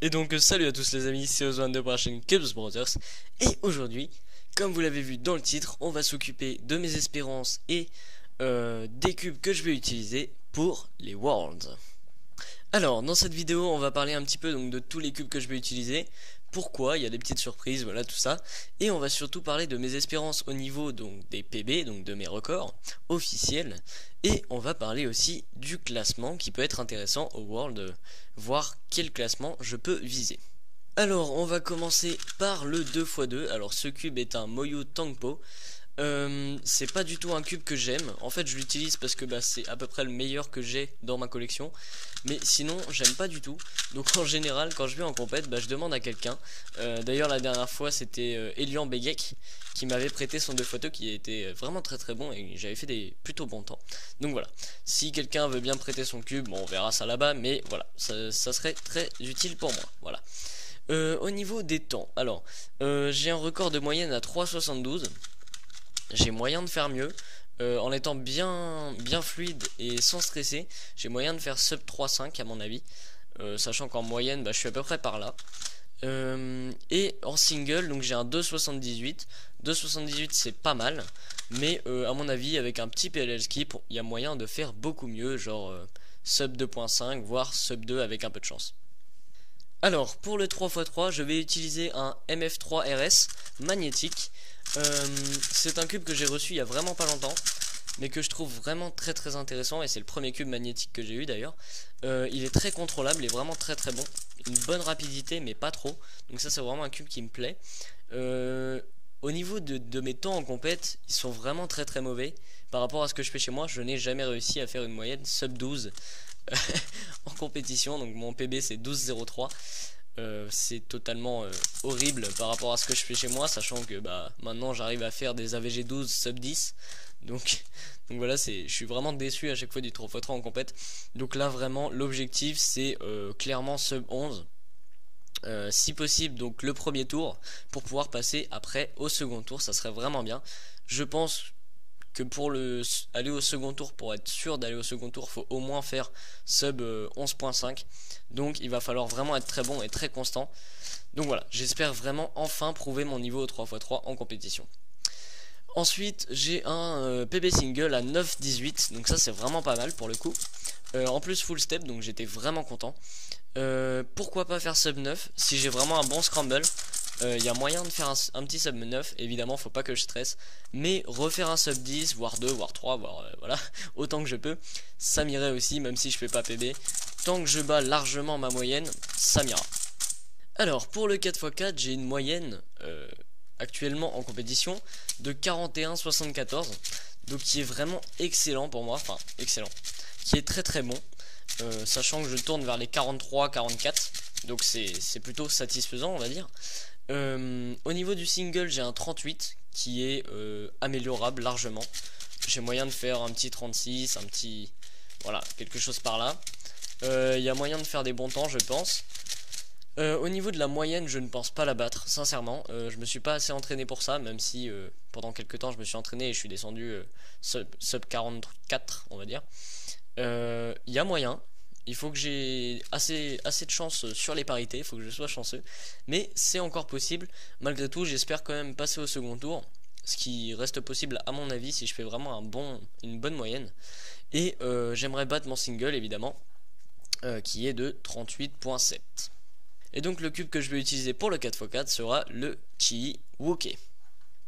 Et donc salut à tous les amis, c'est Ozwan de la chaîne Cubes Brothers. Et aujourd'hui, comme vous l'avez vu dans le titre, on va s'occuper de mes espérances et des cubes que je vais utiliser pour les Worlds. Alors, dans cette vidéo, on va parler un petit peu donc de tous les cubes que je vais utiliser, pourquoi, il y a des petites surprises, voilà tout ça, et on va surtout parler de mes espérances au niveau donc des PB, donc de mes records officiels, et on va parler aussi du classement qui peut être intéressant au World, voir quel classement je peux viser. Alors, on va commencer par le 2x2. Alors, ce cube est un Moyu Tangpo. C'est pas du tout un cube que j'aime. En fait, je l'utilise parce que c'est à peu près le meilleur que j'ai dans ma collection. Mais sinon, j'aime pas du tout. Donc, en général, quand je vais en compète, je demande à quelqu'un. D'ailleurs, la dernière fois, c'était Elian Begek qui m'avait prêté son 2x2 qui était vraiment très très bon et j'avais fait des plutôt bons temps. Donc voilà. Si quelqu'un veut bien prêter son cube, bon, on verra ça là-bas. Mais voilà, ça serait très utile pour moi. Voilà. Au niveau des temps, alors j'ai un record de moyenne à 3,72. J'ai moyen de faire mieux. En étant bien fluide et sans stresser, j'ai moyen de faire sub 3,5 à mon avis. Sachant qu'en moyenne, je suis à peu près par là. Et en single, donc j'ai un 2,78. 2,78 c'est pas mal. Mais à mon avis, avec un petit PLL skip, il y a moyen de faire beaucoup mieux. Genre sub 2,5, voire sub 2 avec un peu de chance. Alors, pour le 3x3, je vais utiliser un MF3 RS magnétique. C'est un cube que j'ai reçu il y a vraiment pas longtemps, mais que je trouve vraiment très très intéressant, et c'est le premier cube magnétique que j'ai eu d'ailleurs. Il est très contrôlable et vraiment très très bon. Une bonne rapidité, mais pas trop. Donc ça, c'est vraiment un cube qui me plaît. Au niveau de mes temps en compète, ils sont vraiment très très mauvais. Par rapport à ce que je fais chez moi, je n'ai jamais réussi à faire une moyenne sub 12 en compétition. Donc mon PB c'est 12,03. C'est totalement horrible par rapport à ce que je fais chez moi, sachant que maintenant j'arrive à faire des AVG 12 sub 10. Donc voilà, je suis vraiment déçu à chaque fois du 3x3 en compète. Donc là vraiment l'objectif c'est clairement sub 11. Si possible donc le premier tour pour pouvoir passer après au second tour, ça serait vraiment bien. Je pense que pour aller au second tour, pour être sûr d'aller au second tour, faut au moins faire sub 11.5. Donc il va falloir vraiment être très bon et très constant. Donc voilà, j'espère vraiment enfin prouver mon niveau au 3x3 en compétition. Ensuite, j'ai un PB single à 9,18. Donc ça c'est vraiment pas mal pour le coup. En plus full step, donc j'étais vraiment content. Pourquoi pas faire sub 9 si j'ai vraiment un bon scramble. Il y a moyen de faire un petit sub 9, évidemment faut pas que je stresse, mais refaire un sub 10, voire 2, voire 3, voire voilà, autant que je peux, ça m'irait aussi, même si je fais pas PB. Tant que je bats largement ma moyenne, ça m'ira. Alors pour le 4x4, j'ai une moyenne actuellement en compétition de 41,74, donc qui est vraiment excellent pour moi, enfin excellent, qui est très très bon. Sachant que je tourne vers les 43-44, donc c'est plutôt satisfaisant on va dire. Au niveau du single, j'ai un 38 qui est améliorable largement. J'ai moyen de faire un petit 36, un petit... voilà, quelque chose par là. Il y a moyen de faire des bons temps je pense. Au niveau de la moyenne, je ne pense pas la battre, sincèrement. Je me suis pas assez entraîné pour ça, même si pendant quelques temps je me suis entraîné et je suis descendu sub 44 on va dire. Il y a moyen. Il faut que j'ai assez de chance sur les parités. Il faut que je sois chanceux. Mais c'est encore possible. Malgré tout, j'espère quand même passer au second tour. Ce qui reste possible à mon avis si je fais vraiment une bonne moyenne. Et j'aimerais battre mon single évidemment. Qui est de 38.7. Et donc le cube que je vais utiliser pour le 4x4 sera le Chi Woke.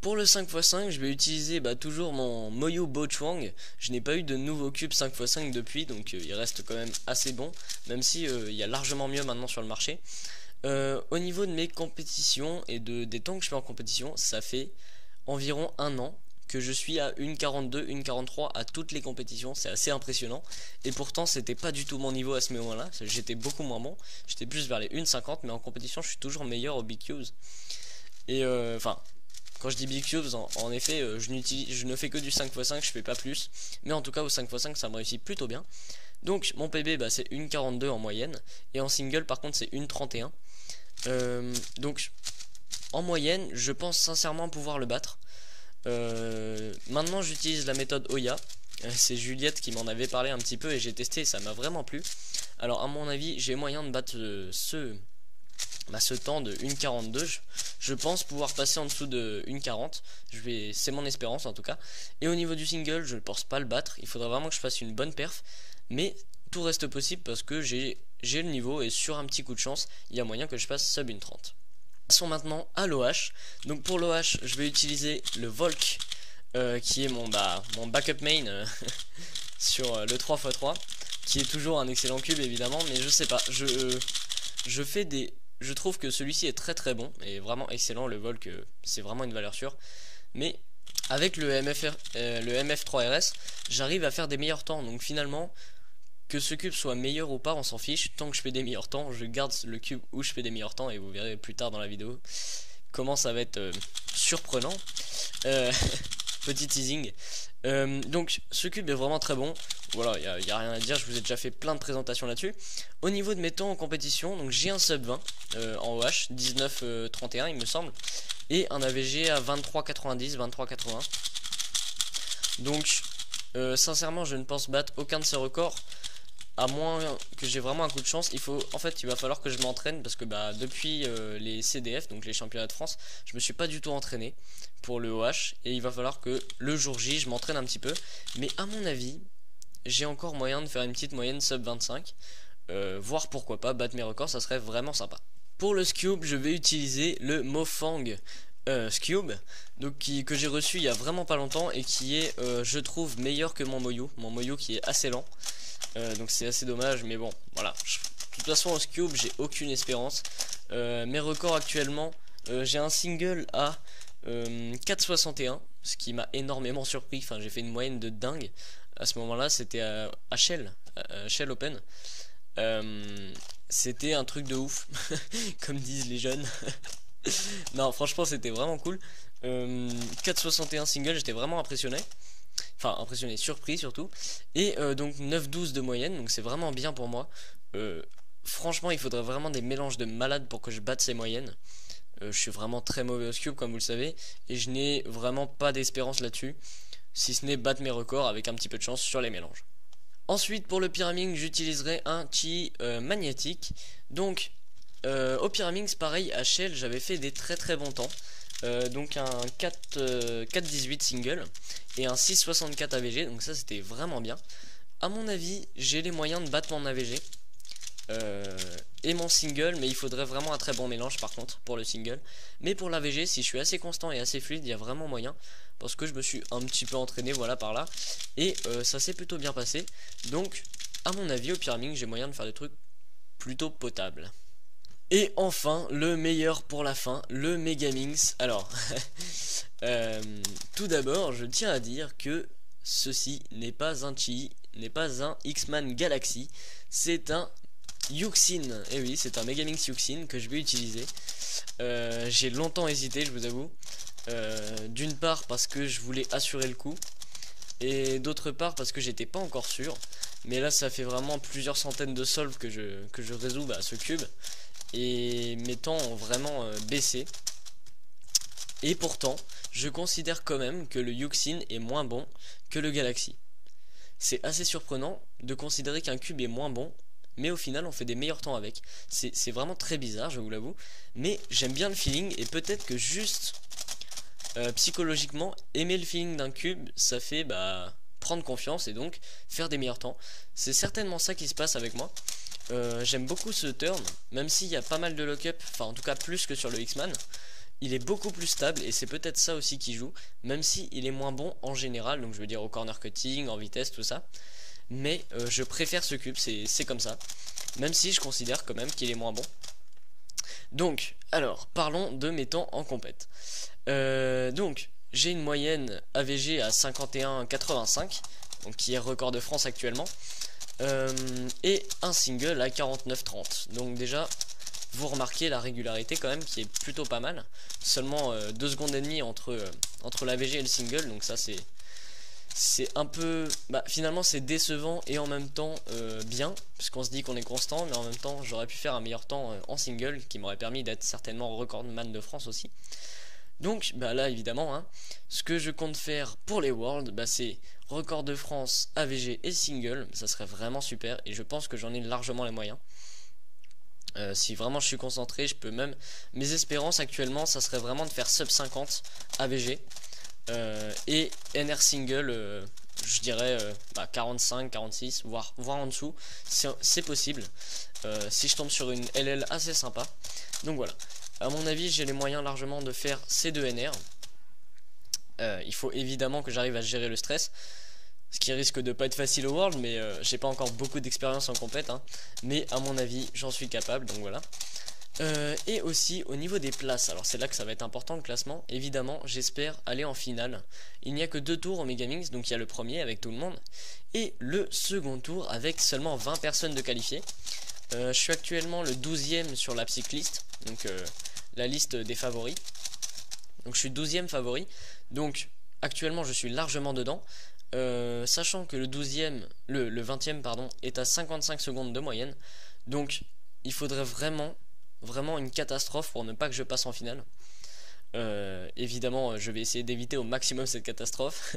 Pour le 5x5, je vais utiliser toujours mon Moyu Bochuang. Je n'ai pas eu de nouveau cube 5x5 depuis, donc il reste quand même assez bon, même si il y a largement mieux maintenant sur le marché. Au niveau de mes compétitions et des temps que je fais en compétition, ça fait environ un an que je suis à 1,42, 1,43 à toutes les compétitions. C'est assez impressionnant. Et pourtant, c'était pas du tout mon niveau à ce moment-là. J'étais beaucoup moins bon. J'étais plus vers les 1,50, mais en compétition, je suis toujours meilleur au big cubes. Et quand je dis big cubes, en effet, je ne fais que du 5x5, je fais pas plus. Mais en tout cas, au 5x5, ça me réussit plutôt bien. Donc, mon PB, c'est 1,42 en moyenne. Et en single, par contre, c'est 1,31. Donc, en moyenne, je pense sincèrement pouvoir le battre. Maintenant, j'utilise la méthode Oya. C'est Juliette qui m'en avait parlé un petit peu et j'ai testé et ça m'a vraiment plu. Alors, à mon avis, j'ai moyen de battre ce temps de 1,42, je pense pouvoir passer en dessous de 1,40. C'est mon espérance en tout cas. Et au niveau du single, je ne pense pas le battre. Il faudra vraiment que je fasse une bonne perf, mais tout reste possible parce que j'ai le niveau et sur un petit coup de chance, il y a moyen que je passe sub 1,30. Passons maintenant à l'OH. Donc pour l'OH, je vais utiliser le Volk, qui est mon backup main sur le 3x3, qui est toujours un excellent cube évidemment, mais je sais pas, je trouve que celui-ci est très très bon et vraiment excellent. Le Volk, c'est vraiment une valeur sûre, mais avec le MF3RS, j'arrive à faire des meilleurs temps. Donc finalement, que ce cube soit meilleur ou pas, on s'en fiche. Tant que je fais des meilleurs temps, je garde le cube où je fais des meilleurs temps, et vous verrez plus tard dans la vidéo comment ça va être surprenant. Petit teasing. Donc ce cube est vraiment très bon. Voilà, il n'y a rien à dire, je vous ai déjà fait plein de présentations là-dessus. Au niveau de mes temps en compétition, donc j'ai un sub 20 en OH, 19,31 il me semble, et un AVG à 23,90, 23,80. Donc sincèrement, je ne pense battre aucun de ces records, à moins que j'ai vraiment un coup de chance. Il va falloir que je m'entraîne, parce que depuis les CDF, donc les championnats de France, je me suis pas du tout entraîné pour le OH, et il va falloir que le jour J je m'entraîne un petit peu. Mais à mon avis, j'ai encore moyen de faire une petite moyenne sub 25, voire pourquoi pas battre mes records, ça serait vraiment sympa. Pour le Scube, je vais utiliser le Mofang Scube, donc que j'ai reçu il y a vraiment pas longtemps, et qui est je trouve meilleur que mon Moyo qui est assez lent. Donc c'est assez dommage, mais bon voilà, de toute façon au Scube j'ai aucune espérance. Mes records actuellement, j'ai un single à 4,61, ce qui m'a énormément surpris. Enfin, j'ai fait une moyenne de dingue à ce moment là, c'était à Shell Open. C'était un truc de ouf comme disent les jeunes. Non, franchement c'était vraiment cool. 4,61 single, j'étais vraiment impressionné. Enfin impressionné, surpris surtout. Et donc 9,12 de moyenne, donc c'est vraiment bien pour moi. Franchement il faudrait vraiment des mélanges de malades pour que je batte ces moyennes. Je suis vraiment très mauvais au Scube comme vous le savez, et je n'ai vraiment pas d'espérance là-dessus, si ce n'est battre mes records avec un petit peu de chance sur les mélanges. Ensuite pour le pyraming, j'utiliserai un chi magnétique. Donc au pyraming c'est pareil, à Shell j'avais fait des très très bons temps. Donc un 4,18 single et un 6,64 AVG, donc ça c'était vraiment bien. À mon avis j'ai les moyens de battre mon AVG et mon single, mais il faudrait vraiment un très bon mélange par contre pour le single. Mais pour l'AVG, si je suis assez constant et assez fluide, il y a vraiment moyen, parce que je me suis un petit peu entraîné voilà par là, et ça s'est plutôt bien passé. Donc à mon avis au pyraming j'ai moyen de faire des trucs plutôt potables. Et enfin, le meilleur pour la fin, le Megaminx. Alors, tout d'abord, je tiens à dire que ceci n'est pas un Chi, n'est pas un X-Man Galaxy, c'est un Yuxin. Et oui, c'est un Megaminx Yuxin que je vais utiliser. J'ai longtemps hésité, je vous avoue. D'une part parce que je voulais assurer le coup, et d'autre part parce que j'étais pas encore sûr. Mais là, ça fait vraiment plusieurs centaines de solves que je résous à ce cube. Et mes temps ont vraiment baissé. Et pourtant, je considère quand même que le Yuxin est moins bon que le Galaxy. C'est assez surprenant de considérer qu'un cube est moins bon, mais au final on fait des meilleurs temps avec. C'est vraiment très bizarre, je vous l'avoue. Mais j'aime bien le feeling, et peut-être que juste psychologiquement, aimer le feeling d'un cube, ça fait prendre confiance et donc faire des meilleurs temps. C'est certainement ça qui se passe avec moi. J'aime beaucoup ce turn, même s'il y a pas mal de lock-up, enfin en tout cas plus que sur le X-Man. Il est beaucoup plus stable, et c'est peut-être ça aussi qui joue, même si il est moins bon en général, donc je veux dire au corner cutting, en vitesse, tout ça. Mais je préfère ce cube, c'est comme ça, même si je considère quand même qu'il est moins bon. Donc, alors, parlons de mes temps en compète. Donc, j'ai une moyenne AVG à 51,85, donc qui est record de France actuellement. Et un single à 49,30. Donc déjà vous remarquez la régularité quand même qui est plutôt pas mal. Seulement 2 secondes et demie entre l'AVG et le single. Donc ça c'est un peu finalement c'est décevant, et en même temps bien, puisqu'on se dit qu'on est constant, mais en même temps j'aurais pu faire un meilleur temps en single qui m'aurait permis d'être certainement recordman de France aussi. Donc là évidemment ce que je compte faire pour les Worlds, c'est record de France, AVG et single. Ça serait vraiment super, et je pense que j'en ai largement les moyens. Si vraiment je suis concentré, je peux même... Mes espérances actuellement, ça serait vraiment de faire sub 50 AVG. Et NR single, je dirais 45, 46, voire en dessous. C'est possible. Si je tombe sur une LL assez sympa. Donc voilà. À mon avis, j'ai les moyens largement de faire ces deux NR. Il faut évidemment que j'arrive à gérer le stress. Ce qui risque de pas être facile au World, mais j'ai pas encore beaucoup d'expérience en compète, hein. Mais à mon avis, j'en suis capable, donc voilà. Et aussi au niveau des places, alors c'est là que ça va être important le classement. Évidemment, j'espère aller en finale. Il n'y a que 2 tours au Megamix, donc il y a le premier avec tout le monde et le second tour avec seulement 20 personnes de qualifiées. Je suis actuellement le 12e sur la psychlist, donc la liste des favoris. Donc je suis 12e favori, donc actuellement je suis largement dedans. Sachant que le 12e, le 20e pardon, est à 55 secondes de moyenne. Donc il faudrait vraiment une catastrophe pour ne pas que je passe en finale. Évidemment je vais essayer d'éviter au maximum cette catastrophe.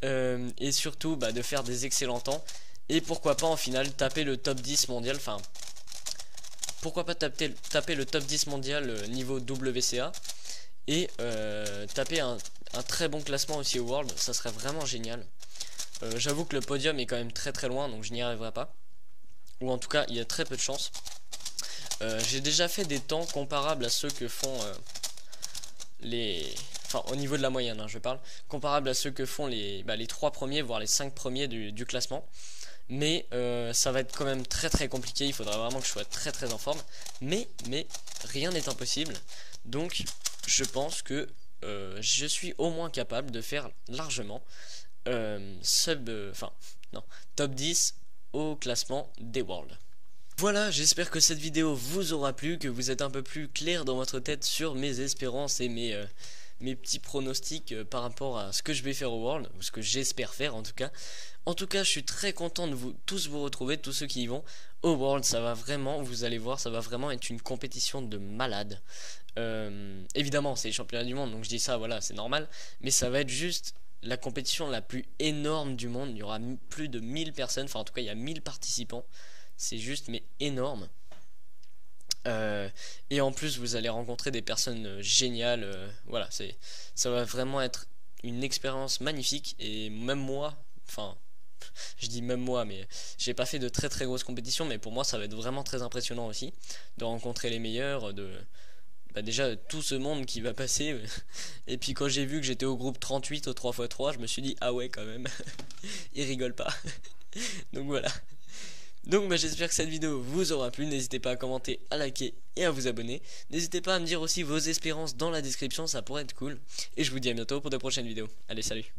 Et surtout de faire des excellents temps. Et pourquoi pas en finale taper le top 10 mondial. Enfin, pourquoi pas taper le top 10 mondial niveau WCA. Et taper un très bon classement aussi au World, ça serait vraiment génial. J'avoue que le podium est quand même très loin, donc je n'y arriverai pas. Ou en tout cas, il y a très peu de chance. J'ai déjà fait des temps comparables à ceux que font Enfin, au niveau de la moyenne, hein, je parle. Comparables à ceux que font les 3 premiers, voire les 5 premiers du classement. Mais ça va être quand même très compliqué. Il faudra vraiment que je sois très en forme. Mais rien n'est impossible. Donc je pense que je suis au moins capable de faire largement top 10 au classement des Worlds. Voilà, j'espère que cette vidéo vous aura plu, que vous êtes un peu plus clair dans votre tête sur mes espérances et mes petits pronostics par rapport à ce que je vais faire au World, ou ce que j'espère faire en tout cas. En tout cas, je suis très content de tous vous retrouver, tous ceux qui y vont au World. Ça va vraiment, vous allez voir, ça va vraiment être une compétition de malade. Évidemment, c'est les championnats du monde, donc je dis ça, voilà, c'est normal. Mais ça va être juste la compétition la plus énorme du monde. Il y aura plus de 1000 personnes, enfin en tout cas il y a 1000 participants. C'est juste mais énorme. Et en plus vous allez rencontrer des personnes géniales. Voilà, ça va vraiment être une expérience magnifique. Et même moi, enfin je dis même moi, mais j'ai pas fait de très grosses compétitions, mais pour moi ça va être vraiment très impressionnant aussi de rencontrer les meilleurs, déjà tout ce monde qui va passer. Et puis quand j'ai vu que j'étais au groupe 38 au 3x3, je me suis dit ah ouais quand même. Ils rigolent pas. Donc voilà. Donc j'espère que cette vidéo vous aura plu. N'hésitez pas à commenter, à liker et à vous abonner. N'hésitez pas à me dire aussi vos espérances dans la description, ça pourrait être cool. Et je vous dis à bientôt pour de prochaines vidéos. Allez, salut.